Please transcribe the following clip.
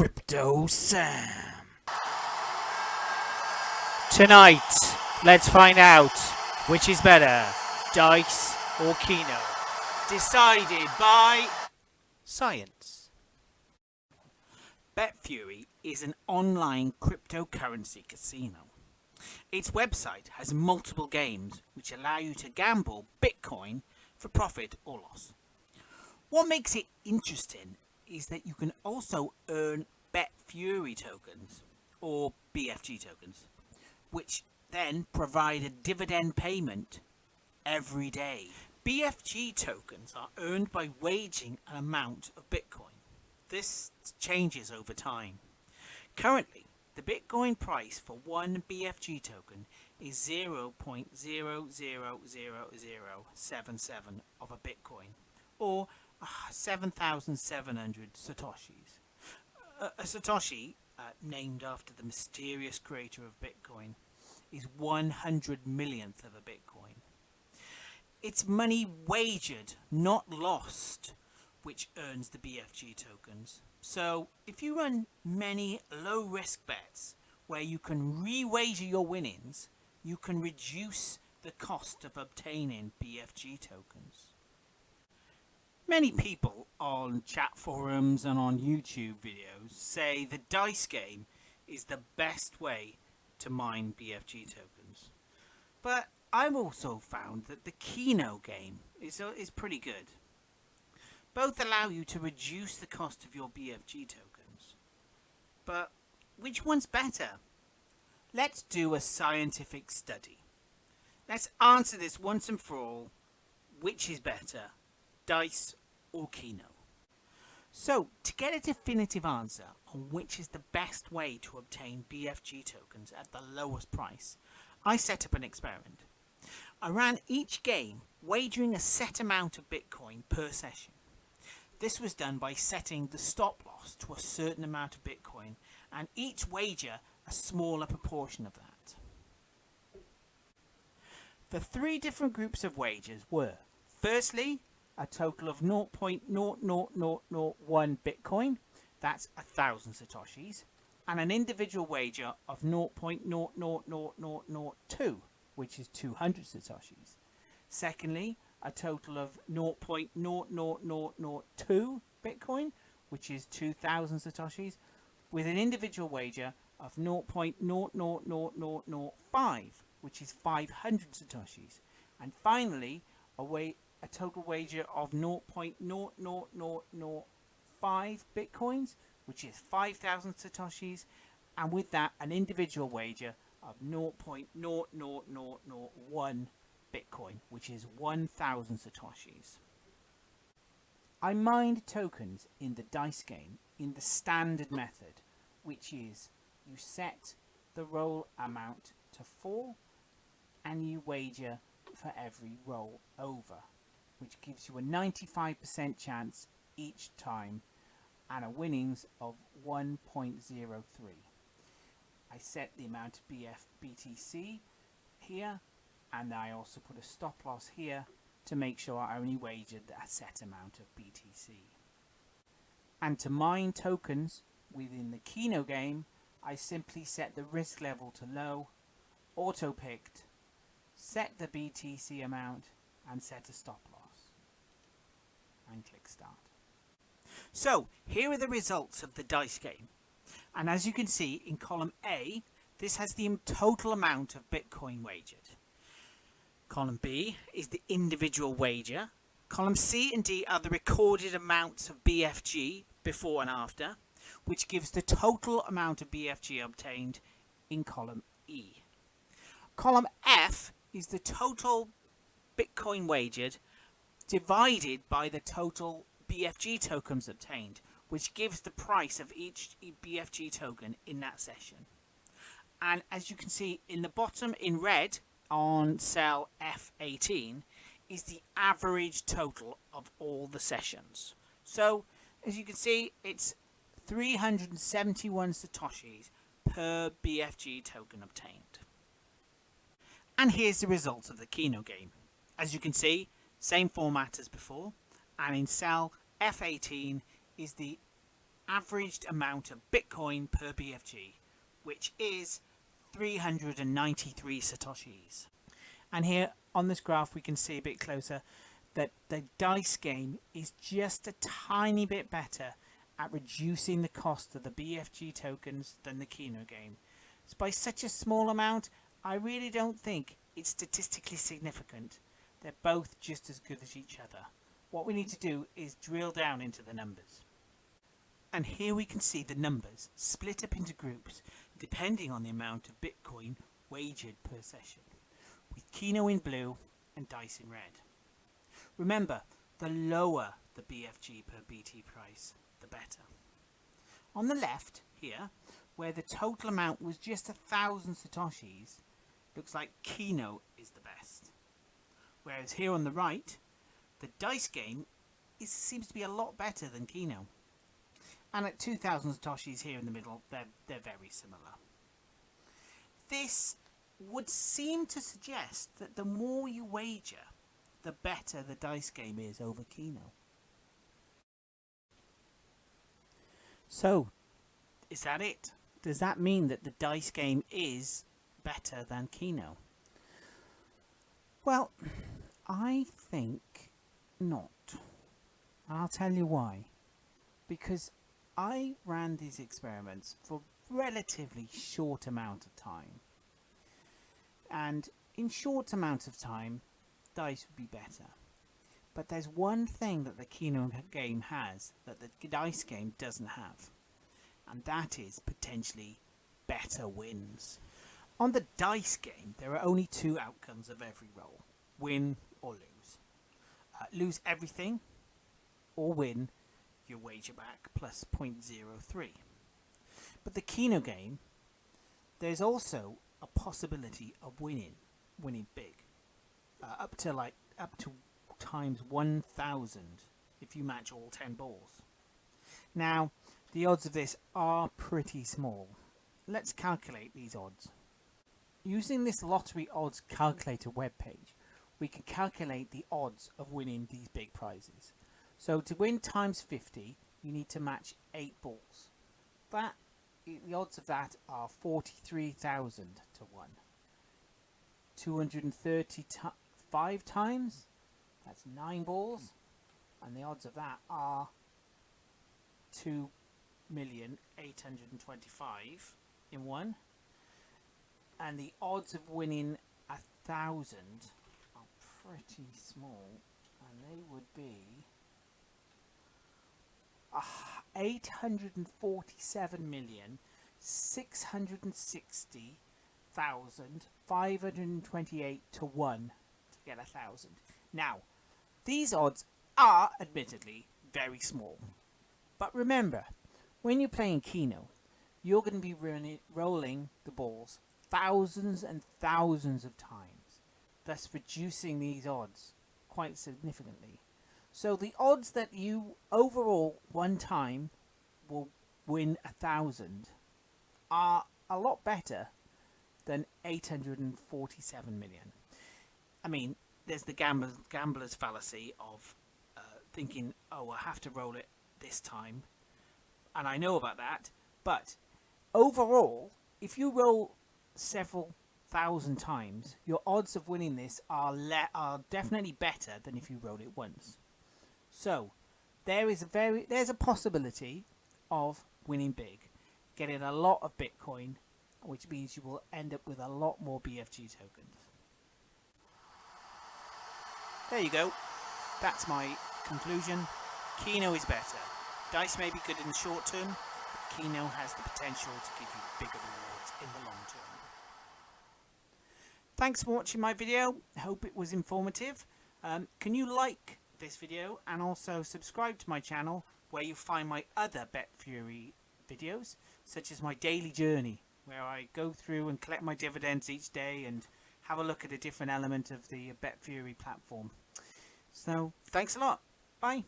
Crypto Sam. Tonight, let's find out which is better, dice or Keno. Decided by science. Betfury is an online cryptocurrency casino. Its website has multiple games which allow you to gamble Bitcoin for profit or loss. What makes it interesting is that you can also earn Betfury tokens, or BFG tokens, which then provide a dividend payment every day. BFG tokens are earned by wagering an amount of Bitcoin. This changes over time. Currently, the Bitcoin price for one BFG token is 0.000077 of a Bitcoin, or 7,700 Satoshis. A Satoshi, named after the mysterious creator of Bitcoin, is 100 millionth of a Bitcoin. It's money wagered, not lost, which earns the BFG tokens. So if you run many low-risk bets where you can re-wager your winnings, you can reduce the cost of obtaining BFG tokens. Many people on chat forums and on YouTube videos say the dice game is the best way to mine BFG tokens. But I've also found that the Keno game is pretty good. Both allow you to reduce the cost of your BFG tokens. But which one's better? Let's do a scientific study. Let's answer this once and for all. Which is better, dice or Keno? So, to get a definitive answer on which is the best way to obtain BFG tokens at the lowest price, I set up an experiment. I ran each game wagering a set amount of Bitcoin per session. This was done by setting the stop loss to a certain amount of Bitcoin and each wager a smaller proportion of that. The three different groups of wagers were, firstly, a total of 0.00001 Bitcoin, that's 1,000 Satoshis, and an individual wager of 0.00002, which is 200 Satoshis. Secondly, a total of 0.00002 Bitcoin, which is 2,000 Satoshis, with an individual wager of 0.00005, which is 500 Satoshis. And finally, a total wager of 0.00005 Bitcoins, which is 5,000 Satoshis, and with that, an individual wager of 0.00001 Bitcoin, which is 1,000 Satoshis. I mined tokens in the dice game in the standard method, which is you set the roll amount to 4 and you wager for every roll over, which gives you a 95% chance each time and a winnings of 1.03. I set the amount of BTC here, and I also put a stop loss here to make sure I only wagered a set amount of BTC. And to mine tokens within the Keno game, I simply set the risk level to low, auto-picked, set the BTC amount, and set a stop loss. And click start. So, here are the results of the dice game. And as you can see in column A, this has the total amount of Bitcoin wagered. Column B is the individual wager. Column C and D are the recorded amounts of BFG before and after, which gives the total amount of BFG obtained in column E. Column F is the total Bitcoin wagered divided by the total BFG tokens obtained, which gives the price of each BFG token in that session. And as you can see in the bottom in red on cell F18 is the average total of all the sessions. So as you can see, it's 371 Satoshis per BFG token obtained. And here's the results of the Keno game. As you can see, same format as before, and in cell F18 is the averaged amount of Bitcoin per BFG, which is 393 Satoshis. And here on this graph we can see a bit closer that the dice game is just a tiny bit better at reducing the cost of the BFG tokens than the Keno game. So by such a small amount, I really don't think it's statistically significant. They're both just as good as each other. What we need to do is drill down into the numbers. And here we can see the numbers split up into groups depending on the amount of Bitcoin wagered per session, with Keno in blue and dice in red. Remember, the lower the BFG per BT price, the better. On the left here, where the total amount was just 1,000 Satoshis, looks like Keno is the best. Whereas here on the right, the dice game seems to be a lot better than Keno. And at 2,000 Satoshis here in the middle, they're very similar. This would seem to suggest that the more you wager, the better the dice game is over Keno. So, is that it? Does that mean that the dice game is better than Keno? Well, I think not. And I'll tell you why. Because I ran these experiments for a relatively short amount of time. And in short amount of time, dice would be better. But there's one thing that the Keno game has that the dice game doesn't have. And that is potentially better wins. On the dice game, there are only two outcomes of every roll. Win or lose. Lose everything or win your wager back plus 0.03. But the Keno game, there's also a possibility of winning big. Up to times 1,000 if you match all 10 balls. Now, the odds of this are pretty small. Let's calculate these odds. Using this lottery odds calculator webpage, we can calculate the odds of winning these big prizes. So to win times 50, you need to match 8 balls. The odds of that are 43,000 to 1. 235 times, that's 9 balls, and the odds of that are 2,825,000 in 1. And the odds of winning 1,000 are pretty small, and they would be 847,660,528 to 1 to get 1,000. Now, these odds are admittedly very small, but remember, when you're playing Keno, you're going to be rolling the balls thousands and thousands of times, thus reducing these odds quite significantly. So the odds that you overall one time will win 1,000 are a lot better than 847 million. I mean, there's the gambler's fallacy of thinking, oh, I have to roll it this time, and I know about that, but overall, if you roll several thousand times, your odds of winning this are definitely better than if you roll it once. So there's a possibility of winning big, getting a lot of Bitcoin, which means you will end up with a lot more BFG tokens. There you go. That's my conclusion. Keno is better. Dice may be good in the short term, but Keno has the potential to give you bigger rewards in the long term. Thanks for watching my video. I hope it was informative. Can you like this video and also subscribe to my channel, where you find my other Betfury videos, such as my daily journey, where I go through and collect my dividends each day and have a look at a different element of the Betfury platform. So thanks a lot. Bye.